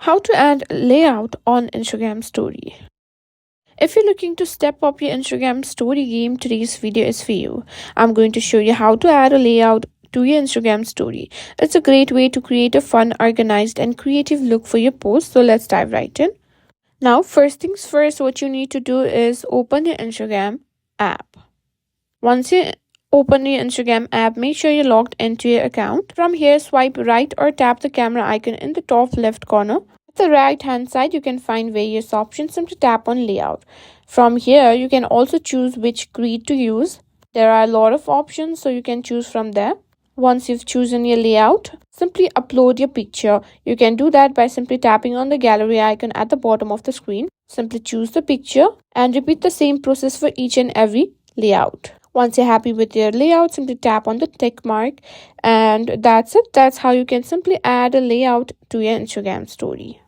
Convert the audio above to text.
How to add layout on Instagram story. If you're looking to step up your Instagram story game, today's video is for you. I'm going to show you how to add a layout to your Instagram story. It's a great way to create a fun, organized, and creative look for your post. So let's dive right in. Now, first things first, what you need to do is open your Instagram app. Once you open your Instagram app, make sure you're logged into your account. From here, swipe right or tap the camera icon in the top left corner. At the right hand side, you can find various options. Simply tap on layout. From here, you can also choose which grid to use. There are a lot of options, so you can choose from there. Once you've chosen your layout, simply upload your picture. You can do that by simply tapping on the gallery icon at the bottom of the screen. Simply choose the picture and repeat the same process for each and every layout. Once you're happy with your layout, simply tap on the tick mark, and that's it. That's how you can simply add a layout to your Instagram story.